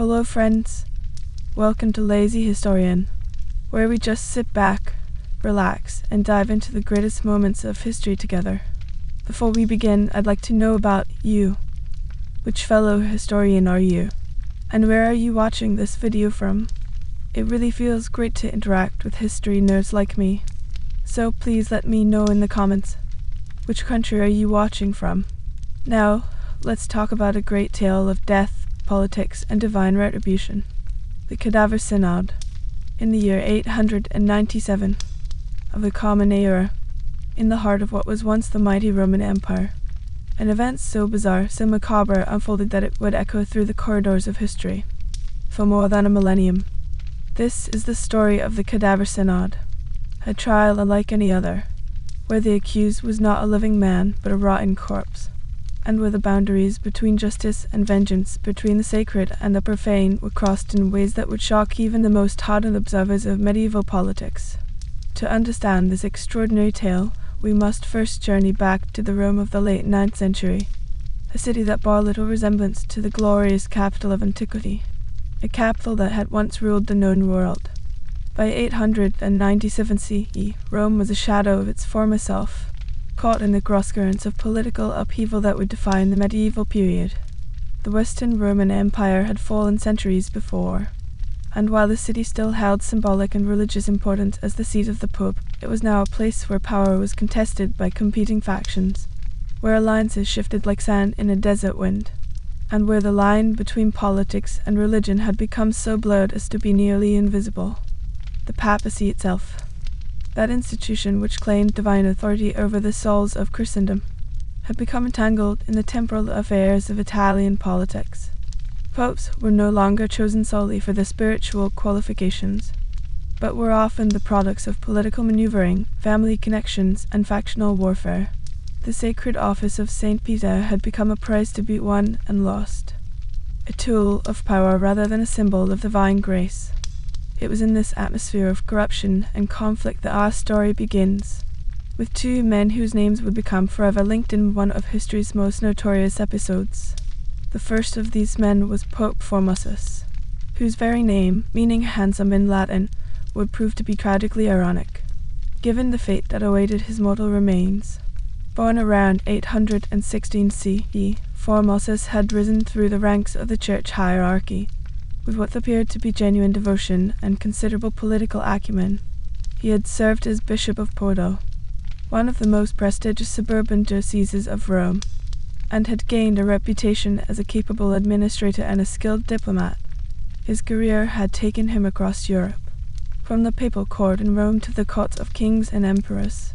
Hello friends, welcome to Lazy Historian, where we just sit back, relax, and dive into the greatest moments of history together. Before we begin, I'd like to know about you. Which fellow historian are you? And where are you watching this video from? It really feels great to interact with history nerds like me. So please let me know in the comments. Which country are you watching from? Now, let's talk about a great tale of death, politics, and divine retribution. The Cadaver Synod. In the year 897 of the Common Era, in the heart of what was once the mighty Roman Empire, an event so bizarre, so macabre, unfolded that it would echo through the corridors of history for more than a millennium. This is the story of the Cadaver Synod, a trial unlike any other, where the accused was not a living man but a rotten corpse, and where the boundaries between justice and vengeance, between the sacred and the profane, were crossed in ways that would shock even the most hardened observers of medieval politics. To understand this extraordinary tale, we must first journey back to the Rome of the late 9th century, a city that bore little resemblance to the glorious capital of antiquity, a capital that had once ruled the known world. By 897 CE, Rome was a shadow of its former self, caught in the crosscurrents of political upheaval that would define the medieval period. The Western Roman Empire had fallen centuries before, and while the city still held symbolic and religious importance as the seat of the Pope, it was now a place where power was contested by competing factions, where alliances shifted like sand in a desert wind, and where the line between politics and religion had become so blurred as to be nearly invisible. The papacy itself, that institution which claimed divine authority over the souls of Christendom, had become entangled in the temporal affairs of Italian politics. Popes were no longer chosen solely for their spiritual qualifications, but were often the products of political maneuvering, family connections, and factional warfare. The sacred office of Saint Peter had become a prize to be won and lost, a tool of power rather than a symbol of divine grace. It was in this atmosphere of corruption and conflict that our story begins, with two men whose names would become forever linked in one of history's most notorious episodes. The first of these men was Pope Formosus, whose very name, meaning handsome in Latin, would prove to be tragically ironic, given the fate that awaited his mortal remains. Born around 816 CE, Formosus had risen through the ranks of the church hierarchy, with what appeared to be genuine devotion and considerable political acumen. He had served as Bishop of Porto, one of the most prestigious suburban dioceses of Rome, and had gained a reputation as a capable administrator and a skilled diplomat. His career had taken him across Europe, from the papal court in Rome to the courts of kings and emperors,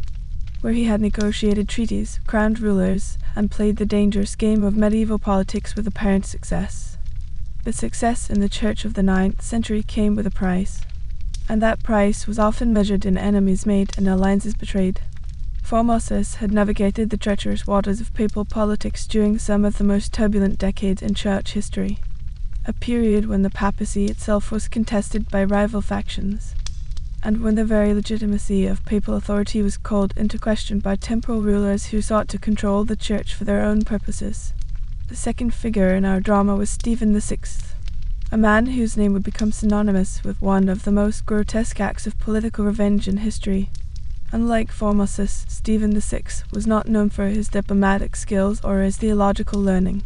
where he had negotiated treaties, crowned rulers, and played the dangerous game of medieval politics with apparent success. But success in the Church of the 9th century came with a price, and that price was often measured in enemies made and alliances betrayed. Formosus had navigated the treacherous waters of papal politics during some of the most turbulent decades in church history, a period when the papacy itself was contested by rival factions, and when the very legitimacy of papal authority was called into question by temporal rulers who sought to control the church for their own purposes. The second figure in our drama was Stephen VI, a man whose name would become synonymous with one of the most grotesque acts of political revenge in history. Unlike Formosus, Stephen VI was not known for his diplomatic skills or his theological learning.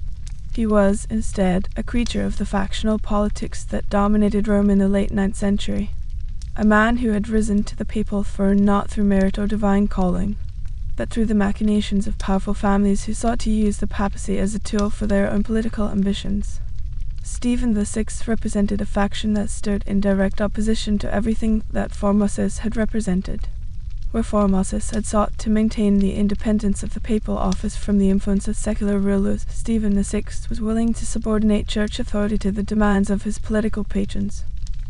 He was, instead, a creature of the factional politics that dominated Rome in the late 9th century, a man who had risen to the papal throne not through merit or divine calling, but through the machinations of powerful families who sought to use the papacy as a tool for their own political ambitions. Stephen VI represented a faction that stood in direct opposition to everything that Formosus had represented. Where Formosus had sought to maintain the independence of the papal office from the influence of secular rulers, Stephen VI was willing to subordinate church authority to the demands of his political patrons.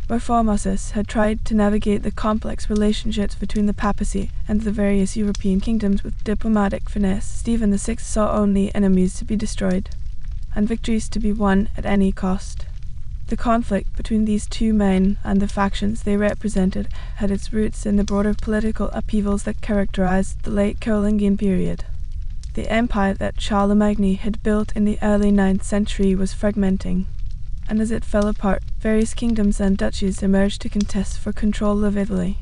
Where Formosus had tried to navigate the complex relationships between the papacy and the various European kingdoms with diplomatic finesse, Stephen VI saw only enemies to be destroyed, and victories to be won at any cost. The conflict between these two men and the factions they represented had its roots in the broader political upheavals that characterized the late Carolingian period. The empire that Charlemagne had built in the early 9th century was fragmenting, and as it fell apart, various kingdoms and duchies emerged to contest for control of Italy,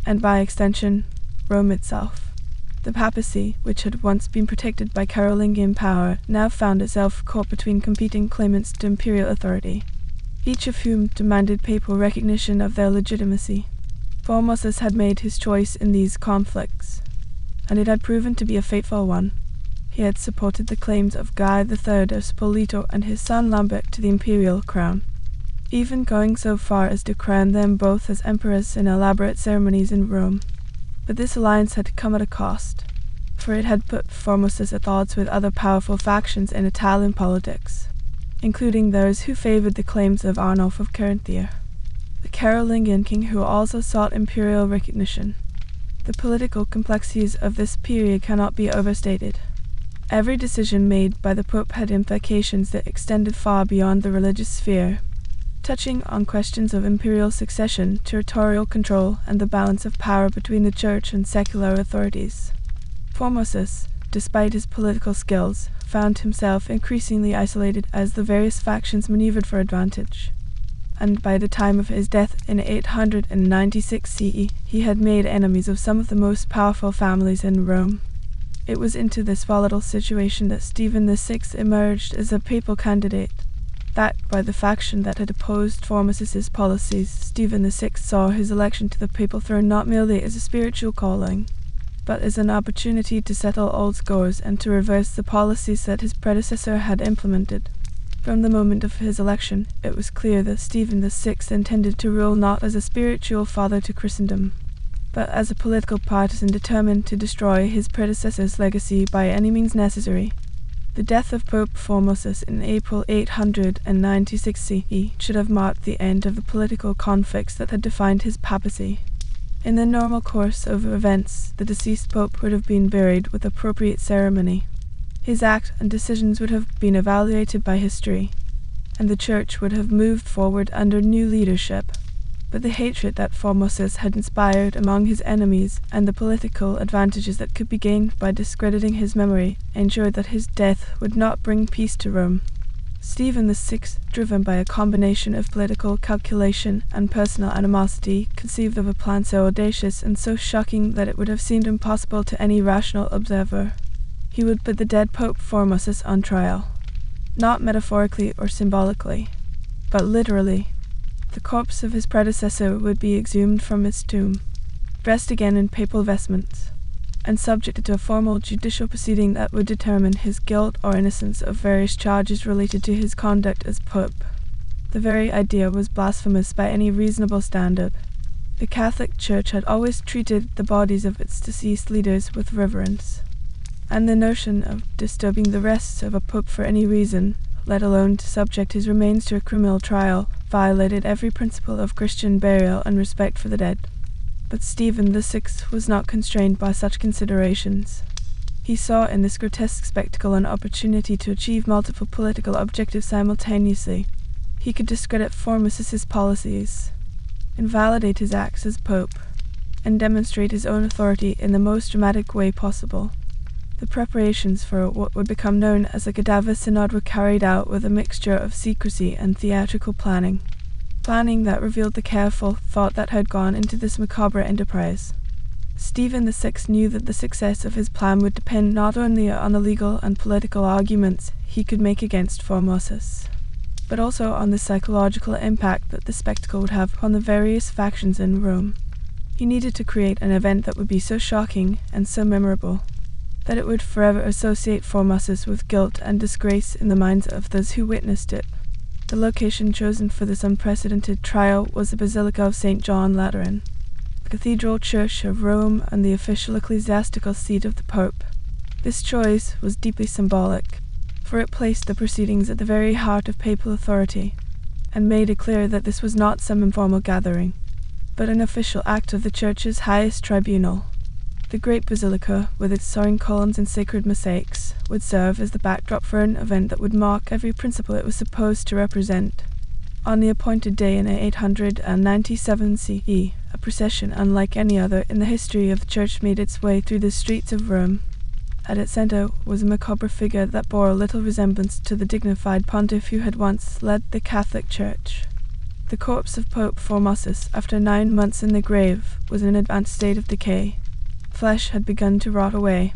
and by extension, Rome itself. The papacy, which had once been protected by Carolingian power, now found itself caught between competing claimants to imperial authority, each of whom demanded papal recognition of their legitimacy. Formosus had made his choice in these conflicts, and it had proven to be a fateful one. He had supported the claims of Guy III of Spoleto and his son Lambert to the imperial crown, even going so far as to crown them both as emperors in elaborate ceremonies in Rome. But this alliance had come at a cost, for it had put Formosus at odds with other powerful factions in Italian politics, including those who favored the claims of Arnulf of Carinthia, the Carolingian king who also sought imperial recognition. The political complexities of this period cannot be overstated. Every decision made by the Pope had implications that extended far beyond the religious sphere, touching on questions of imperial succession, territorial control, and the balance of power between the church and secular authorities. Formosus, despite his political skills, found himself increasingly isolated as the various factions maneuvered for advantage, and by the time of his death in 896 CE, he had made enemies of some of the most powerful families in Rome. It was into this volatile situation that Stephen VI emerged as a papal candidate. Backed by the faction that had opposed Formosus's policies, Stephen VI saw his election to the papal throne not merely as a spiritual calling, but as an opportunity to settle old scores and to reverse the policies that his predecessor had implemented. From the moment of his election, it was clear that Stephen VI intended to rule not as a spiritual father to Christendom, but as a political partisan determined to destroy his predecessor's legacy by any means necessary. The death of Pope Formosus in April 896 CE should have marked the end of the political conflicts that had defined his papacy. In the normal course of events, the deceased pope would have been buried with appropriate ceremony. His acts and decisions would have been evaluated by history, and the church would have moved forward under new leadership. But the hatred that Formosus had inspired among his enemies and the political advantages that could be gained by discrediting his memory ensured that his death would not bring peace to Rome. Stephen VI, driven by a combination of political calculation and personal animosity, conceived of a plan so audacious and so shocking that it would have seemed impossible to any rational observer. He would put the dead Pope Formosus on trial, not metaphorically or symbolically, but literally. The corpse of his predecessor would be exhumed from its tomb, dressed again in papal vestments, and subjected to a formal judicial proceeding that would determine his guilt or innocence of various charges related to his conduct as pope. The very idea was blasphemous by any reasonable standard. The Catholic Church had always treated the bodies of its deceased leaders with reverence, and the notion of disturbing the rest of a pope for any reason, let alone to subject his remains to a criminal trial, violated every principle of Christian burial and respect for the dead. But Stephen VI was not constrained by such considerations. He saw in this grotesque spectacle an opportunity to achieve multiple political objectives simultaneously. He could discredit Formosus's policies, invalidate his acts as pope, and demonstrate his own authority in the most dramatic way possible. The preparations for what would become known as the Cadaver Synod were carried out with a mixture of secrecy and theatrical planning that revealed the careful thought that had gone into this macabre enterprise. Stephen VI knew that the success of his plan would depend not only on the legal and political arguments he could make against Formosus, but also on the psychological impact that the spectacle would have on the various factions in Rome. He needed to create an event that would be so shocking and so memorable that it would forever associate Formosus with guilt and disgrace in the minds of those who witnessed it. The location chosen for this unprecedented trial was the Basilica of St. John Lateran, the cathedral church of Rome and the official ecclesiastical seat of the Pope. This choice was deeply symbolic, for it placed the proceedings at the very heart of papal authority, and made it clear that this was not some informal gathering, but an official act of the church's highest tribunal. The great basilica, with its soaring columns and sacred mosaics, would serve as the backdrop for an event that would mark every principle it was supposed to represent. On the appointed day in 897 CE, a procession unlike any other in the history of the church made its way through the streets of Rome. At its center was a macabre figure that bore little resemblance to the dignified pontiff who had once led the Catholic Church. The corpse of Pope Formosus, after 9 months in the grave, was in an advanced state of decay. Flesh had begun to rot away,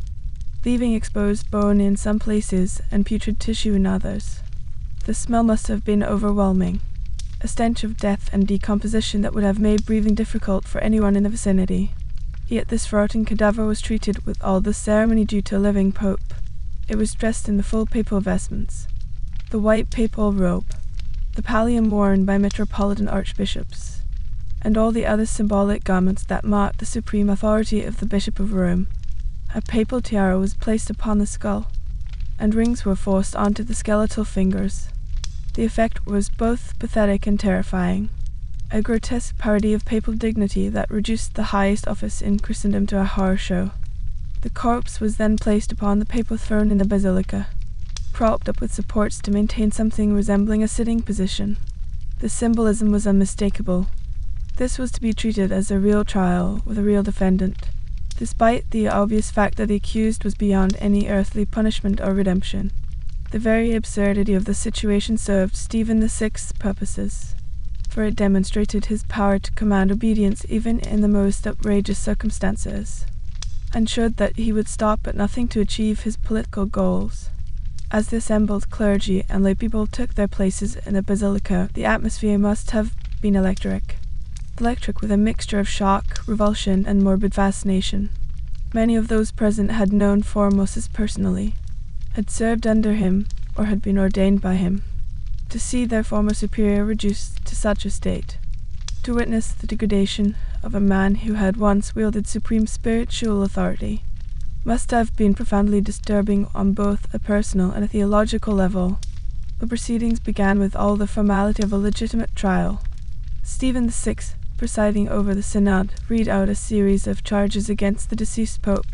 leaving exposed bone in some places and putrid tissue in others. The smell must have been overwhelming, a stench of death and decomposition that would have made breathing difficult for anyone in the vicinity. Yet this rotting cadaver was treated with all the ceremony due to a living pope. It was dressed in the full papal vestments, the white papal robe, the pallium worn by metropolitan archbishops, and all the other symbolic garments that marked the supreme authority of the Bishop of Rome. A papal tiara was placed upon the skull, and rings were forced onto the skeletal fingers. The effect was both pathetic and terrifying, a grotesque parody of papal dignity that reduced the highest office in Christendom to a horror show. The corpse was then placed upon the papal throne in the basilica, propped up with supports to maintain something resembling a sitting position. The symbolism was unmistakable. This was to be treated as a real trial with a real defendant, despite the obvious fact that the accused was beyond any earthly punishment or redemption. The very absurdity of the situation served Stephen VI's purposes, for it demonstrated his power to command obedience even in the most outrageous circumstances, and showed that he would stop at nothing to achieve his political goals. As the assembled clergy and laypeople took their places in the basilica, the atmosphere must have been electric with a mixture of shock, revulsion, and morbid fascination. Many of those present had known Formosus personally, had served under him, or had been ordained by him. To see their former superior reduced to such a state, to witness the degradation of a man who had once wielded supreme spiritual authority, must have been profoundly disturbing on both a personal and a theological level. The proceedings began with all the formality of a legitimate trial. Stephen VI, presiding over the synod, read out a series of charges against the deceased pope,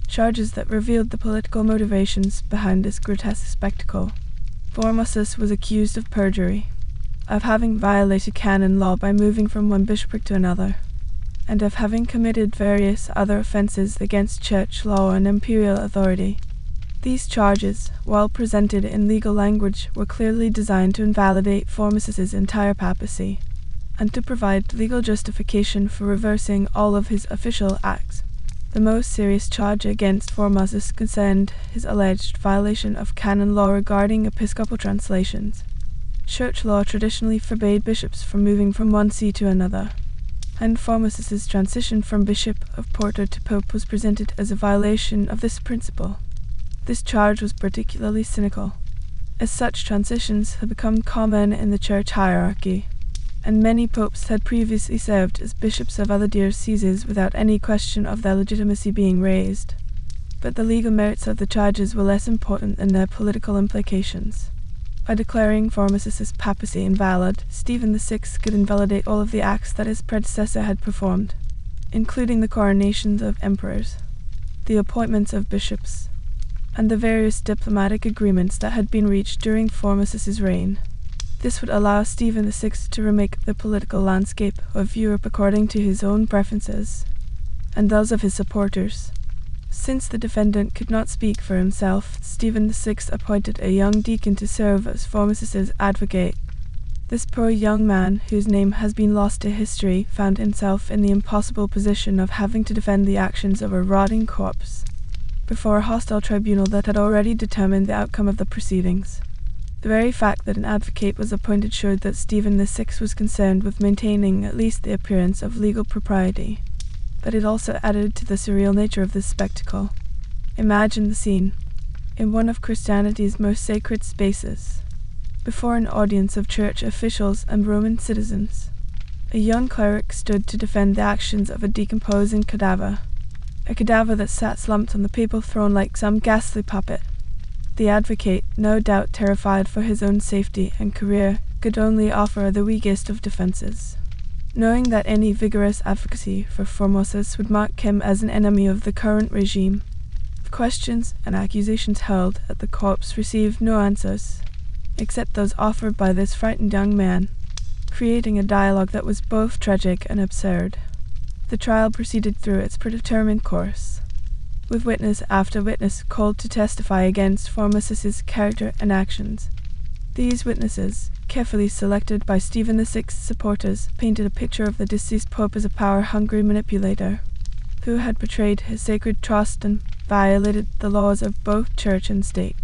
charges that revealed the political motivations behind this grotesque spectacle. Formosus was accused of perjury, of having violated canon law by moving from one bishopric to another, and of having committed various other offenses against church law and imperial authority. These charges, while presented in legal language, were clearly designed to invalidate Formosus's entire papacy, and to provide legal justification for reversing all of his official acts. The most serious charge against Formosus concerned his alleged violation of canon law regarding episcopal translations. Church law traditionally forbade bishops from moving from one see to another, and Formosus's transition from Bishop of Porto to Pope was presented as a violation of this principle. This charge was particularly cynical, as such transitions had become common in the church hierarchy, and many popes had previously served as bishops of other dioceses without any question of their legitimacy being raised. But the legal merits of the charges were less important than their political implications. By declaring Formosus's papacy invalid, Stephen VI could invalidate all of the acts that his predecessor had performed, including the coronations of emperors, the appointments of bishops, and the various diplomatic agreements that had been reached during Formosus's reign. This would allow Stephen VI to remake the political landscape of Europe according to his own preferences, and those of his supporters. Since the defendant could not speak for himself, Stephen VI appointed a young deacon to serve as Formosus's advocate. This poor young man, whose name has been lost to history, found himself in the impossible position of having to defend the actions of a rotting corpse before a hostile tribunal that had already determined the outcome of the proceedings. The very fact that an advocate was appointed showed that Stephen VI was concerned with maintaining at least the appearance of legal propriety, but it also added to the surreal nature of this spectacle. Imagine the scene, in one of Christianity's most sacred spaces, before an audience of church officials and Roman citizens. A young cleric stood to defend the actions of a decomposing cadaver, a cadaver that sat slumped on the papal throne like some ghastly puppet. The advocate, no doubt terrified for his own safety and career, could only offer the weakest of defenses, knowing that any vigorous advocacy for Formosus would mark him as an enemy of the current regime. The questions and accusations hurled at the corpse received no answers, except those offered by this frightened young man, creating a dialogue that was both tragic and absurd. The trial proceeded through its predetermined course. with witness after witness called to testify against Formosus's character and actions. These witnesses, carefully selected by Stephen VI's supporters, painted a picture of the deceased pope as a power-hungry manipulator who had betrayed his sacred trust and violated the laws of both church and state.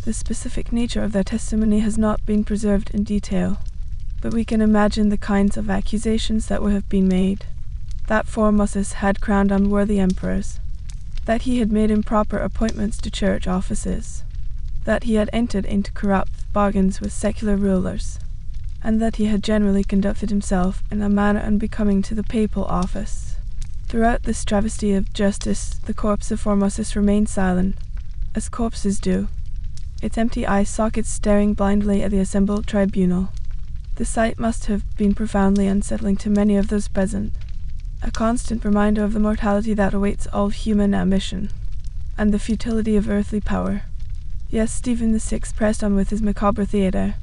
The specific nature of their testimony has not been preserved in detail, but we can imagine the kinds of accusations that would have been made. That Formosus had crowned unworthy emperors, that he had made improper appointments to church offices, that he had entered into corrupt bargains with secular rulers, and that he had generally conducted himself in a manner unbecoming to the papal office. Throughout this travesty of justice, the corpse of Formosus remained silent, as corpses do, its empty eye sockets staring blindly at the assembled tribunal. The sight must have been profoundly unsettling to many of those present, a constant reminder of the mortality that awaits all human ambition, and the futility of earthly power. Yes, Stephen VI pressed on with his macabre theatre,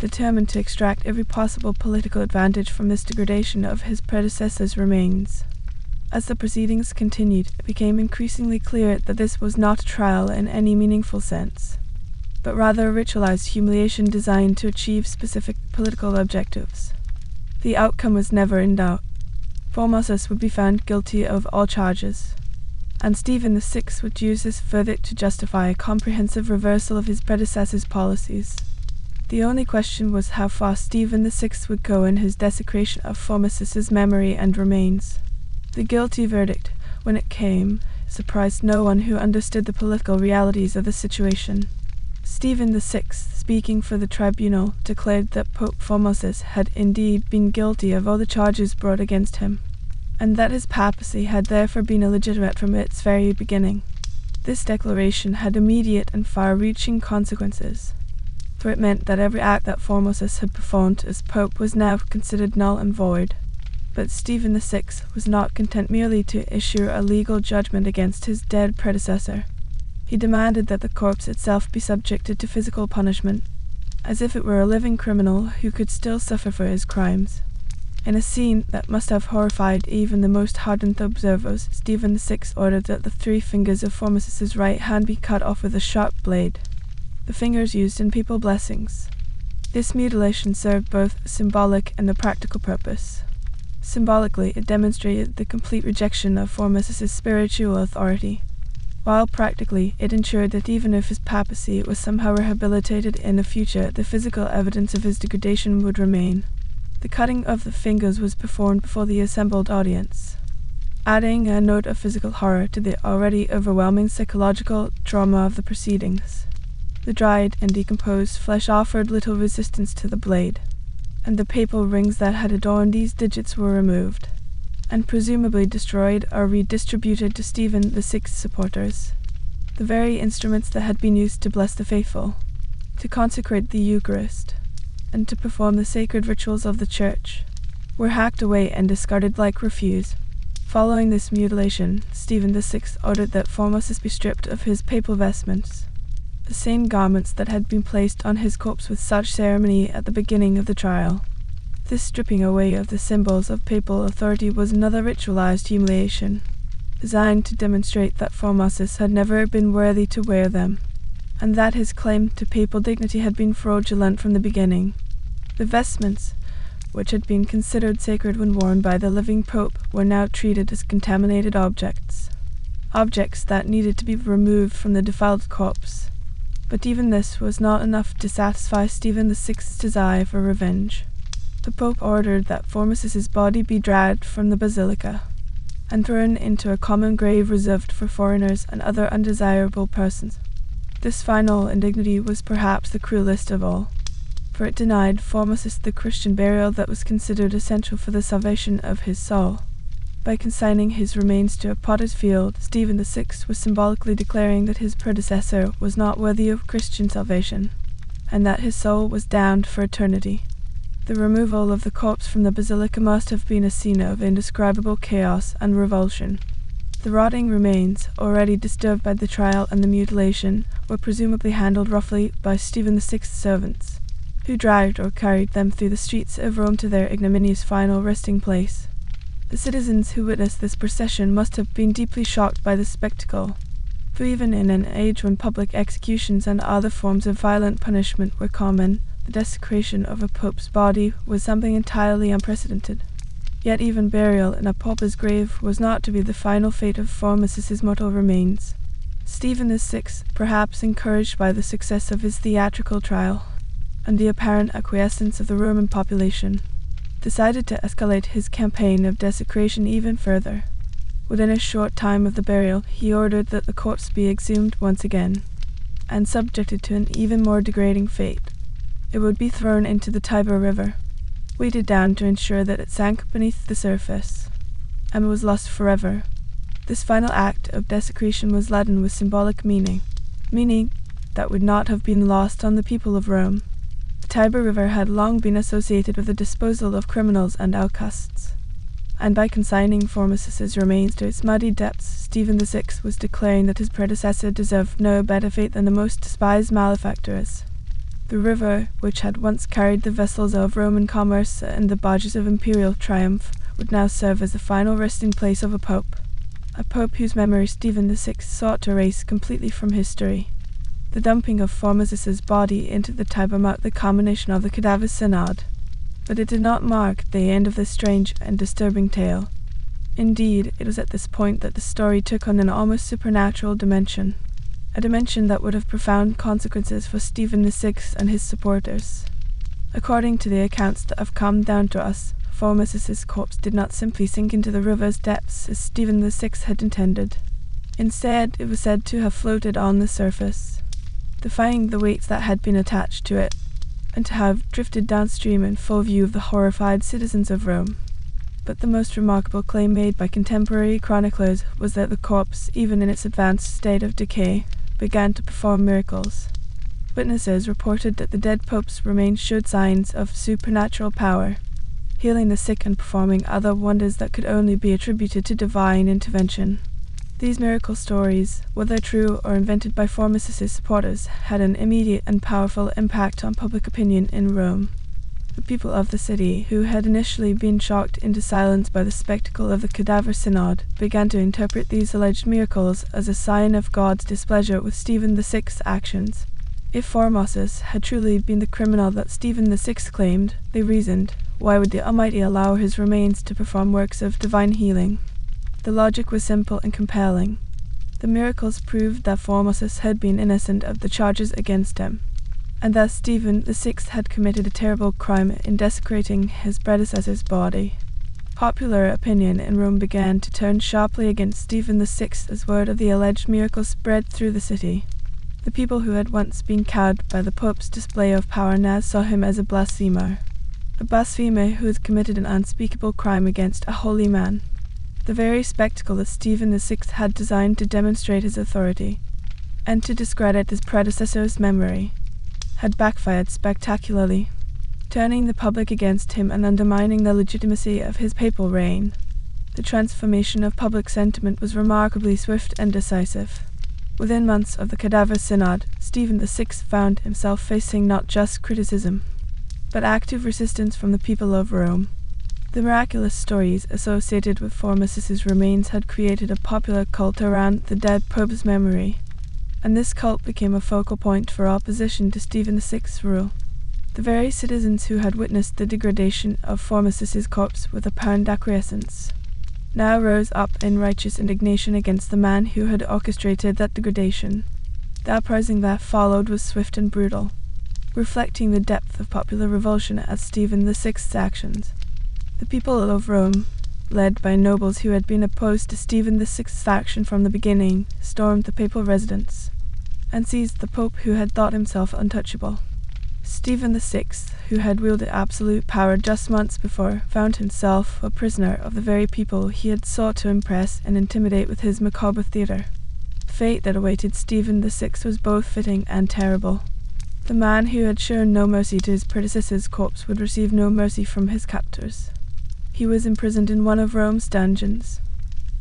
determined to extract every possible political advantage from this degradation of his predecessor's remains. As the proceedings continued, it became increasingly clear that this was not a trial in any meaningful sense, but rather a ritualized humiliation designed to achieve specific political objectives. The outcome was never in doubt. Formosus would be found guilty of all charges, and Stephen VI would use this verdict to justify a comprehensive reversal of his predecessor's policies. The only question was how far Stephen VI would go in his desecration of Formosus's memory and remains. The guilty verdict, when it came, surprised no one who understood the political realities of the situation. Stephen VI, speaking for the tribunal, declared that Pope Formosus had indeed been guilty of all the charges brought against him, and that his papacy had therefore been illegitimate from its very beginning. This declaration had immediate and far-reaching consequences, for it meant that every act that Formosus had performed as pope was now considered null and void. But Stephen VI was not content merely to issue a legal judgment against his dead predecessor. He demanded that the corpse itself be subjected to physical punishment, as if it were a living criminal who could still suffer for his crimes. In a scene that must have horrified even the most hardened observers, Stephen VI ordered that the 3 fingers of Formosus's right hand be cut off with a sharp blade, the fingers used in papal blessings. This mutilation served both a symbolic and a practical purpose. Symbolically, it demonstrated the complete rejection of Formosus's spiritual authority, while practically it ensured that even if his papacy was somehow rehabilitated in the future, the physical evidence of his degradation would remain. The cutting of the fingers was performed before the assembled audience, adding a note of physical horror to the already overwhelming psychological trauma of the proceedings. The dried and decomposed flesh offered little resistance to the blade, and the papal rings that had adorned these digits were removed, and presumably destroyed or redistributed to Stephen VI's supporters. The very instruments that had been used to bless the faithful, to consecrate the Eucharist, and to perform the sacred rituals of the Church, were hacked away and discarded like refuse. Following this mutilation, Stephen VI ordered that Formosus be stripped of his papal vestments, the same garments that had been placed on his corpse with such ceremony at the beginning of the trial. This stripping away of the symbols of papal authority was another ritualized humiliation, designed to demonstrate that Formosus had never been worthy to wear them, and that his claim to papal dignity had been fraudulent from the beginning. The vestments, which had been considered sacred when worn by the living pope, were now treated as contaminated objects that needed to be removed from the defiled corpse. But even this was not enough to satisfy Stephen VI's desire for revenge. The Pope ordered that Formosus's body be dragged from the basilica and thrown into a common grave reserved for foreigners and other undesirable persons. This final indignity was perhaps the cruelest of all, for it denied Formosus the Christian burial that was considered essential for the salvation of his soul. By consigning his remains to a potter's field, Stephen VI was symbolically declaring that his predecessor was not worthy of Christian salvation, and that his soul was damned for eternity. The removal of the corpse from the basilica must have been a scene of indescribable chaos and revulsion. The rotting remains, already disturbed by the trial and the mutilation, were presumably handled roughly by Stephen VI's servants, who dragged or carried them through the streets of Rome to their ignominious final resting place. The citizens who witnessed this procession must have been deeply shocked by the spectacle, For even in an age when public executions and other forms of violent punishment were common, the desecration of a pope's body was something entirely unprecedented. Yet even burial in a pauper's grave was not to be the final fate of Formosus's mortal remains. Stephen VI, perhaps encouraged by the success of his theatrical trial and the apparent acquiescence of the Roman population, decided to escalate his campaign of desecration even further. Within a short time of the burial, he ordered that the corpse be exhumed once again, and subjected to an even more degrading fate. It would be thrown into the Tiber River, weighted down to ensure that it sank beneath the surface, and was lost forever. This final act of desecration was laden with symbolic meaning that would not have been lost on the people of Rome. The Tiber River had long been associated with the disposal of criminals and outcasts, and by consigning Formosus's remains to its muddy depths, Stephen VI was declaring that his predecessor deserved no better fate than the most despised malefactors. The river, which had once carried the vessels of Roman commerce and the barges of imperial triumph, would now serve as the final resting place of a pope whose memory Stephen VI sought to erase completely from history. The dumping of Formosus's body into the Tiber marked the culmination of the Cadaver Synod, but it did not mark the end of this strange and disturbing tale. Indeed, it was at this point that the story took on an almost supernatural dimension, a dimension that would have profound consequences for Stephen VI and his supporters. According to the accounts that have come down to us, Formosus's corpse did not simply sink into the river's depths as Stephen VI had intended. Instead, it was said to have floated on the surface, defying the weights that had been attached to it, and to have drifted downstream in full view of the horrified citizens of Rome. But the most remarkable claim made by contemporary chroniclers was that the corpse, even in its advanced state of decay, began to perform miracles. Witnesses reported that the dead pope's remains showed signs of supernatural power, healing the sick and performing other wonders that could only be attributed to divine intervention. These miracle stories, whether true or invented by Formosus's supporters, had an immediate and powerful impact on public opinion in Rome. The people of the city, who had initially been shocked into silence by the spectacle of the Cadaver Synod, began to interpret these alleged miracles as a sign of God's displeasure with Stephen VI's actions. If Formosus had truly been the criminal that Stephen VI claimed, they reasoned, why would the Almighty allow his remains to perform works of divine healing? The logic was simple and compelling. The miracles proved that Formosus had been innocent of the charges against him, and thus Stephen VI had committed a terrible crime in desecrating his predecessor's body. Popular opinion in Rome began to turn sharply against Stephen VI as word of the alleged miracle spread through the city. The people who had once been cowed by the Pope's display of power now saw him as a blasphemer who had committed an unspeakable crime against a holy man. The very spectacle that Stephen VI had designed to demonstrate his authority, and to discredit his predecessor's memory, had backfired spectacularly, turning the public against him and undermining the legitimacy of his papal reign. The transformation of public sentiment was remarkably swift and decisive. Within months of the Cadaver Synod, Stephen VI found himself facing not just criticism, but active resistance from the people of Rome. The miraculous stories associated with Formosus's remains had created a popular cult around the dead Pope's memory, and this cult became a focal point for opposition to Stephen VI's rule. The very citizens who had witnessed the degradation of Formosus's corpse with apparent acquiescence now rose up in righteous indignation against the man who had orchestrated that degradation. The uprising that followed was swift and brutal, reflecting the depth of popular revulsion at Stephen VI's actions. The people of Rome, led by nobles who had been opposed to Stephen VI's action from the beginning, stormed the papal residence and seized the Pope who had thought himself untouchable. Stephen VI, who had wielded absolute power just months before, found himself a prisoner of the very people he had sought to impress and intimidate with his macabre theatre. The fate that awaited Stephen VI was both fitting and terrible. The man who had shown no mercy to his predecessor's corpse would receive no mercy from his captors. He was imprisoned in one of Rome's dungeons,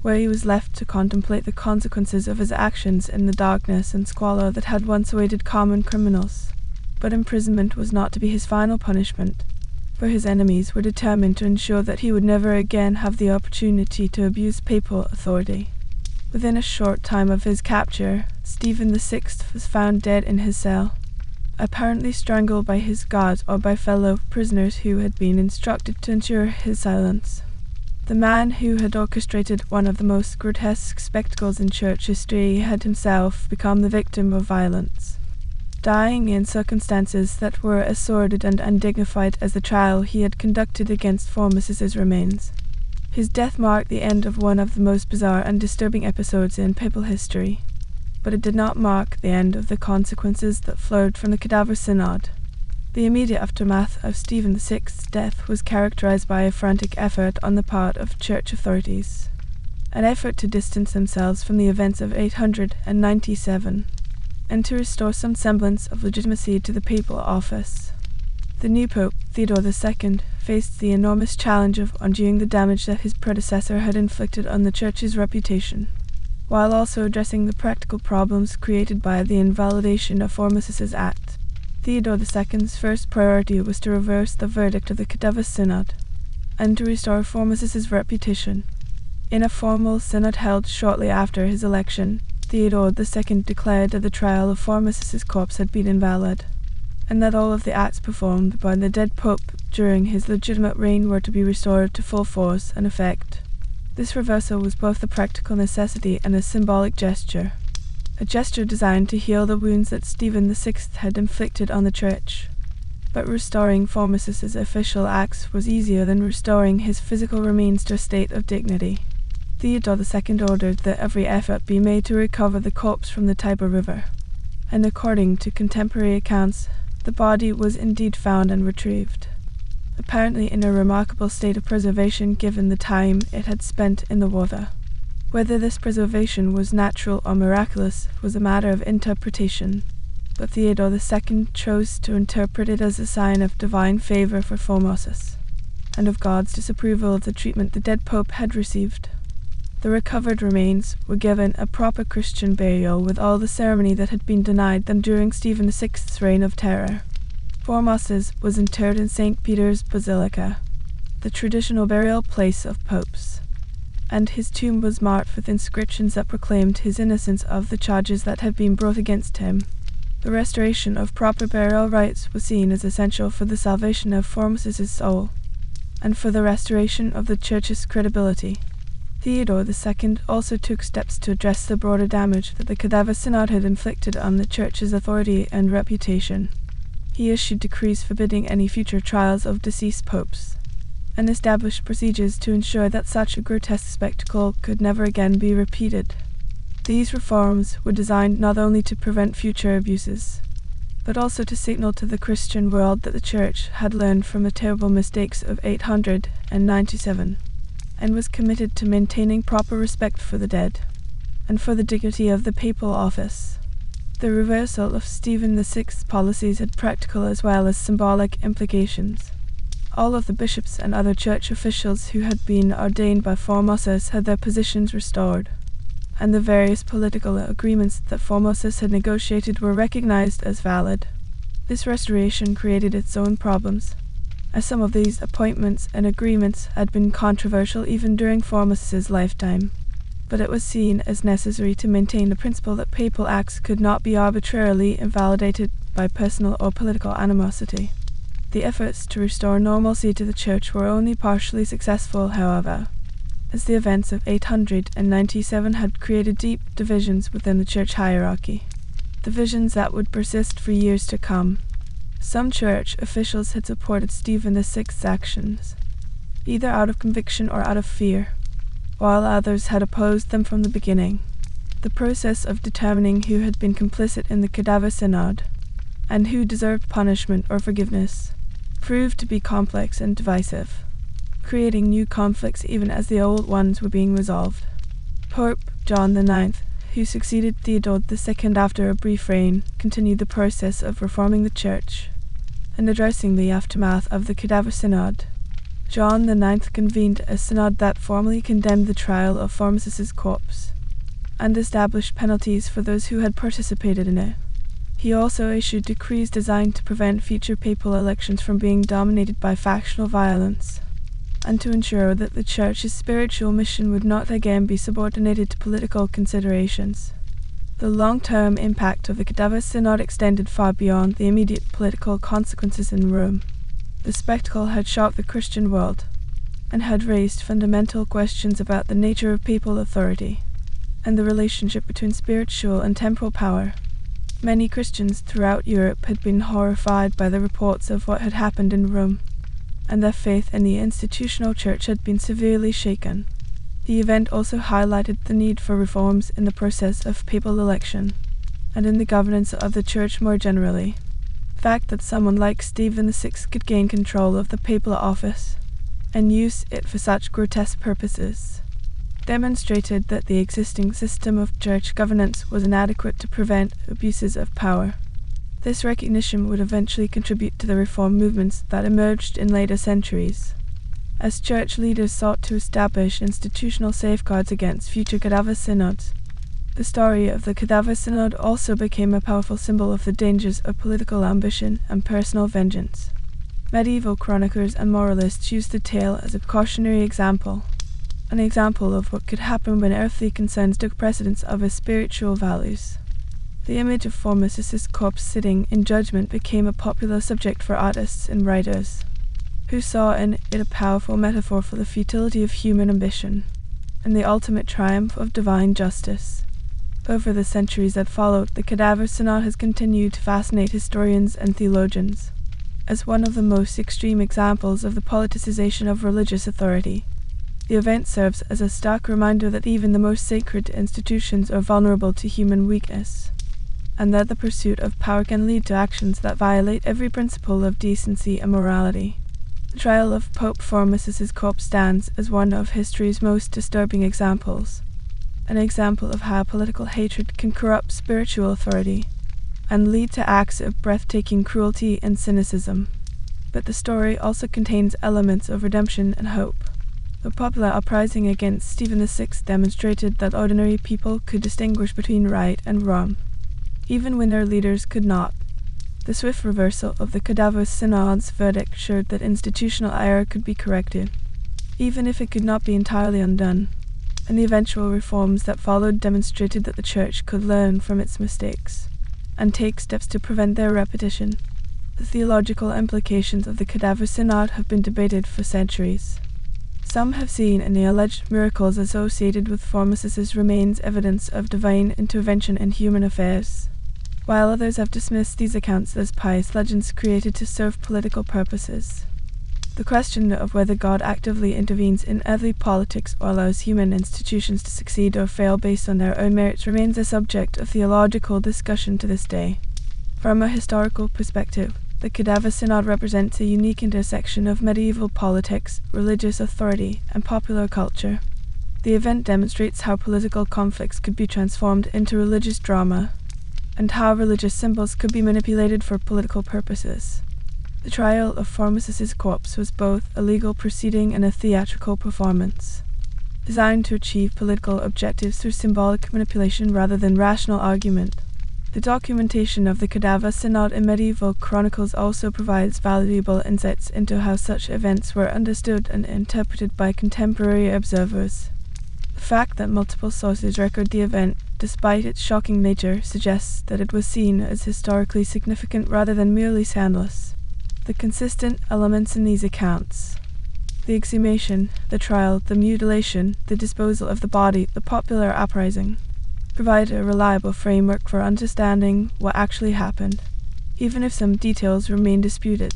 where he was left to contemplate the consequences of his actions in the darkness and squalor that had once awaited common criminals. But imprisonment was not to be his final punishment, for his enemies were determined to ensure that he would never again have the opportunity to abuse papal authority. Within a short time of his capture, Stephen VI was found dead in his cell, apparently strangled by his guards or by fellow prisoners who had been instructed to ensure his silence. The man who had orchestrated one of the most grotesque spectacles in church history had himself become the victim of violence, dying in circumstances that were as sordid and undignified as the trial he had conducted against Formosus's remains. His death marked the end of one of the most bizarre and disturbing episodes in papal history, but it did not mark the end of the consequences that flowed from the Cadaver Synod. The immediate aftermath of Stephen VI's death was characterized by a frantic effort on the part of church authorities, an effort to distance themselves from the events of 897, and to restore some semblance of legitimacy to the papal office. The new Pope, Theodore II, faced the enormous challenge of undoing the damage that his predecessor had inflicted on the Church's reputation, while also addressing the practical problems created by the invalidation of Formosus's act. Theodore II's first priority was to reverse the verdict of the Cadaver Synod, and to restore Formosus's reputation. In a formal synod held shortly after his election, Theodore II declared that the trial of Formosus's corpse had been invalid, and that all of the acts performed by the dead Pope during his legitimate reign were to be restored to full force and effect. This reversal was both a practical necessity and a symbolic gesture, a gesture designed to heal the wounds that Stephen VI had inflicted on the Church. But restoring Formosus's official acts was easier than restoring his physical remains to a state of dignity. Theodore II ordered that every effort be made to recover the corpse from the Tiber River, and according to contemporary accounts, the body was indeed found and retrieved, apparently in a remarkable state of preservation given the time it had spent in the water. Whether this preservation was natural or miraculous was a matter of interpretation, but Theodore II chose to interpret it as a sign of divine favor for Formosus, and of God's disapproval of the treatment the dead Pope had received. The recovered remains were given a proper Christian burial with all the ceremony that had been denied them during Stephen VI's reign of terror. Formosus was interred in St. Peter's Basilica, the traditional burial place of popes, and his tomb was marked with inscriptions that proclaimed his innocence of the charges that had been brought against him. The restoration of proper burial rites was seen as essential for the salvation of Formosus's soul, and for the restoration of the Church's credibility. Theodore II also took steps to address the broader damage that the Cadaver Synod had inflicted on the Church's authority and reputation. He issued decrees forbidding any future trials of deceased popes, and established procedures to ensure that such a grotesque spectacle could never again be repeated. These reforms were designed not only to prevent future abuses, but also to signal to the Christian world that the Church had learned from the terrible mistakes of 897, and was committed to maintaining proper respect for the dead, and for the dignity of the papal office. The reversal of Stephen VI's policies had practical as well as symbolic implications. All of the bishops and other church officials who had been ordained by Formosus had their positions restored, and the various political agreements that Formosus had negotiated were recognized as valid. This restoration created its own problems, as some of these appointments and agreements had been controversial even during Formosus's lifetime, but it was seen as necessary to maintain the principle that papal acts could not be arbitrarily invalidated by personal or political animosity. The efforts to restore normalcy to the Church were only partially successful, however, as the events of 897 had created deep divisions within the Church hierarchy, divisions that would persist for years to come. Some Church officials had supported Stephen VI's actions, either out of conviction or out of fear, while others had opposed them from the beginning. The process of determining who had been complicit in the Cadaver Synod, and who deserved punishment or forgiveness, proved to be complex and divisive, creating new conflicts even as the old ones were being resolved. Pope John IX, who succeeded Theodore II after a brief reign, continued the process of reforming the Church, and addressing the aftermath of the Cadaver Synod. John IX convened a synod that formally condemned the trial of Formosus's corpse, and established penalties for those who had participated in it. He also issued decrees designed to prevent future papal elections from being dominated by factional violence, and to ensure that the Church's spiritual mission would not again be subordinated to political considerations. The long-term impact of the Cadaver Synod extended far beyond the immediate political consequences in Rome. The spectacle had shocked the Christian world, and had raised fundamental questions about the nature of papal authority, and the relationship between spiritual and temporal power. Many Christians throughout Europe had been horrified by the reports of what had happened in Rome, and their faith in the institutional church had been severely shaken. The event also highlighted the need for reforms in the process of papal election, and in the governance of the church more generally. The fact that someone like Stephen VI could gain control of the papal office, and use it for such grotesque purposes, demonstrated that the existing system of church governance was inadequate to prevent abuses of power. This recognition would eventually contribute to the reform movements that emerged in later centuries, as church leaders sought to establish institutional safeguards against future Cadaver Synods. The story of the Cadaver Synod also became a powerful symbol of the dangers of political ambition and personal vengeance. Medieval chroniclers and moralists used the tale as a cautionary example, an example of what could happen when earthly concerns took precedence over spiritual values. The image of Formosus's corpse sitting in judgment became a popular subject for artists and writers, who saw in it a powerful metaphor for the futility of human ambition and the ultimate triumph of divine justice. Over the centuries that followed, the Cadaver Synod has continued to fascinate historians and theologians as one of the most extreme examples of the politicization of religious authority. The event serves as a stark reminder that even the most sacred institutions are vulnerable to human weakness, and that the pursuit of power can lead to actions that violate every principle of decency and morality. The trial of Pope Formosus's corpse stands as one of history's most disturbing examples, an example of how political hatred can corrupt spiritual authority and lead to acts of breathtaking cruelty and cynicism. But the story also contains elements of redemption and hope. The popular uprising against Stephen VI demonstrated that ordinary people could distinguish between right and wrong, even when their leaders could not. The swift reversal of the Cadaver Synod's verdict showed that institutional error could be corrected, even if it could not be entirely undone, and the eventual reforms that followed demonstrated that the Church could learn from its mistakes and take steps to prevent their repetition. The theological implications of the Cadaver Synod have been debated for centuries. Some have seen in the alleged miracles associated with Formosus's remains evidence of divine intervention in human affairs, while others have dismissed these accounts as pious legends created to serve political purposes. The question of whether God actively intervenes in earthly politics or allows human institutions to succeed or fail based on their own merits remains a subject of theological discussion to this day. From a historical perspective, the Cadaver Synod represents a unique intersection of medieval politics, religious authority, and popular culture. The event demonstrates how political conflicts could be transformed into religious drama, and how religious symbols could be manipulated for political purposes. The trial of Formosus's corpse was both a legal proceeding and a theatrical performance, designed to achieve political objectives through symbolic manipulation rather than rational argument. The documentation of the Cadaver Synod in medieval chronicles also provides valuable insights into how such events were understood and interpreted by contemporary observers. The fact that multiple sources record the event, despite its shocking nature, suggests that it was seen as historically significant rather than merely scandalous. The consistent elements in these accounts, the exhumation, the trial, the mutilation, the disposal of the body, the popular uprising, provide a reliable framework for understanding what actually happened, even if some details remain disputed.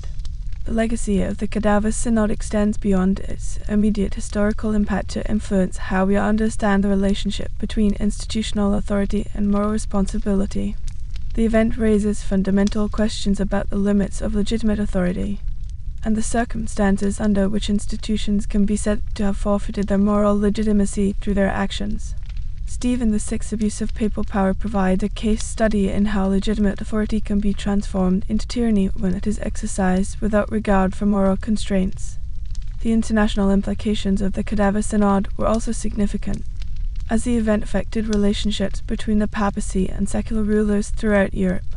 The legacy of the Cadaver Synod extends beyond its immediate historical impact to influence how we understand the relationship between institutional authority and moral responsibility. The event raises fundamental questions about the limits of legitimate authority, and the circumstances under which institutions can be said to have forfeited their moral legitimacy through their actions. Stephen VI's abuse of papal power provides a case study in how legitimate authority can be transformed into tyranny when it is exercised without regard for moral constraints. The international implications of the Cadaver Synod were also significant, as the event affected relationships between the papacy and secular rulers throughout Europe.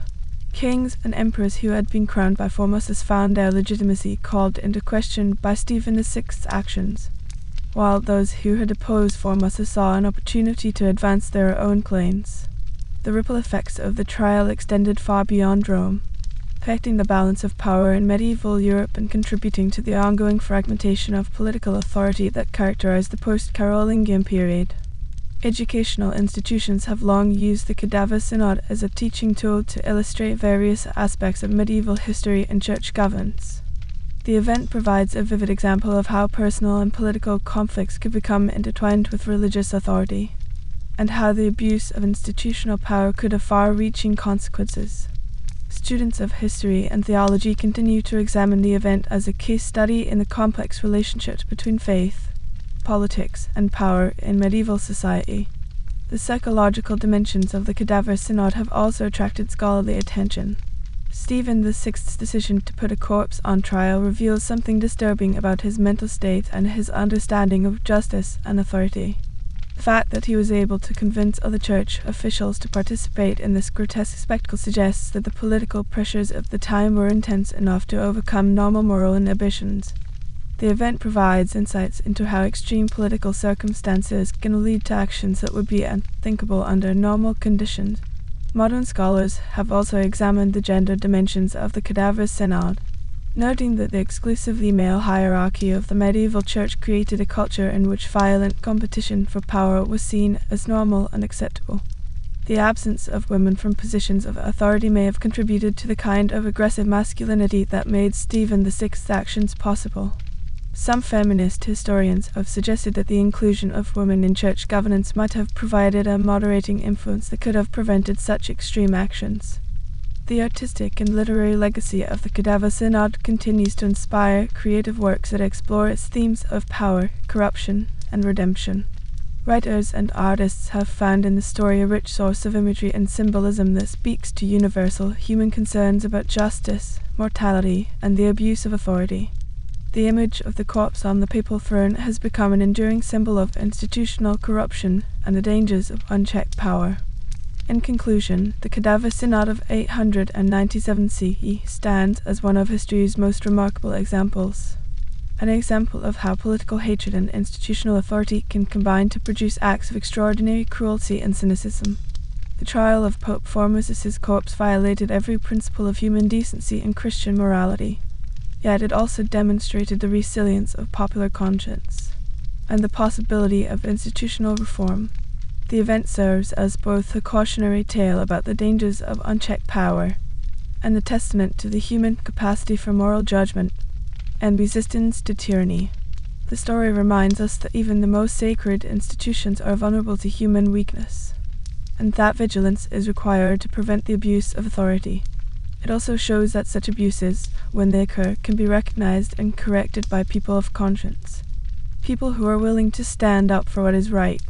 Kings and emperors who had been crowned by Formosus found their legitimacy called into question by Stephen VI's actions, while those who had opposed Formosus saw an opportunity to advance their own claims. The ripple effects of the trial extended far beyond Rome, affecting the balance of power in medieval Europe and contributing to the ongoing fragmentation of political authority that characterized the post-Carolingian period. Educational institutions have long used the Cadaver Synod as a teaching tool to illustrate various aspects of medieval history and church governance. The event provides a vivid example of how personal and political conflicts could become intertwined with religious authority, and how the abuse of institutional power could have far-reaching consequences. Students of history and theology continue to examine the event as a case study in the complex relationships between faith, politics, and power in medieval society. The psychological dimensions of the Cadaver Synod have also attracted scholarly attention. Stephen VI's decision to put a corpse on trial reveals something disturbing about his mental state and his understanding of justice and authority. The fact that he was able to convince other church officials to participate in this grotesque spectacle suggests that the political pressures of the time were intense enough to overcome normal moral inhibitions. The event provides insights into how extreme political circumstances can lead to actions that would be unthinkable under normal conditions. Modern scholars have also examined the gender dimensions of the Cadaver Synod, noting that the exclusively male hierarchy of the medieval church created a culture in which violent competition for power was seen as normal and acceptable. The absence of women from positions of authority may have contributed to the kind of aggressive masculinity that made Stephen VI's actions possible. Some feminist historians have suggested that the inclusion of women in church governance might have provided a moderating influence that could have prevented such extreme actions. The artistic and literary legacy of the Cadaver Synod continues to inspire creative works that explore its themes of power, corruption, and redemption. Writers and artists have found in the story a rich source of imagery and symbolism that speaks to universal human concerns about justice, mortality, and the abuse of authority. The image of the corpse on the papal throne has become an enduring symbol of institutional corruption and the dangers of unchecked power. In conclusion, the Cadaver Synod of 897 CE stands as one of history's most remarkable examples, an example of how political hatred and institutional authority can combine to produce acts of extraordinary cruelty and cynicism. The trial of Pope Formosus's corpse violated every principle of human decency and Christian morality. Yet it also demonstrated the resilience of popular conscience and the possibility of institutional reform. The event serves as both a cautionary tale about the dangers of unchecked power and a testament to the human capacity for moral judgment and resistance to tyranny. The story reminds us that even the most sacred institutions are vulnerable to human weakness, and that vigilance is required to prevent the abuse of authority. It also shows that such abuses, when they occur, can be recognized and corrected by people of conscience, people who are willing to stand up for what is right.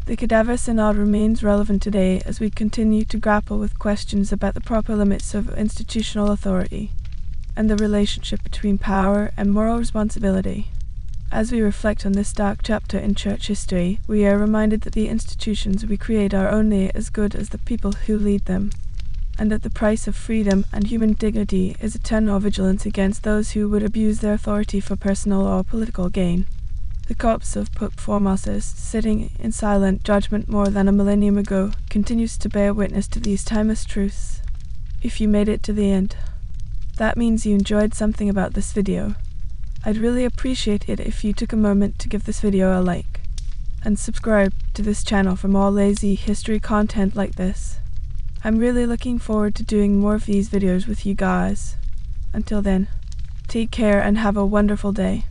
The Cadaver Synod remains relevant today as we continue to grapple with questions about the proper limits of institutional authority and the relationship between power and moral responsibility. As we reflect on this dark chapter in church history, we are reminded that the institutions we create are only as good as the people who lead them, and that the price of freedom and human dignity is eternal vigilance against those who would abuse their authority for personal or political gain. The corpse of Pope Formosus, sitting in silent judgment more than a millennium ago, continues to bear witness to these timeless truths. If you made it to the end, that means you enjoyed something about this video. I'd really appreciate it if you took a moment to give this video a like, and subscribe to this channel for more lazy history content like this. I'm really looking forward to doing more of these videos with you guys. Until then, take care and have a wonderful day.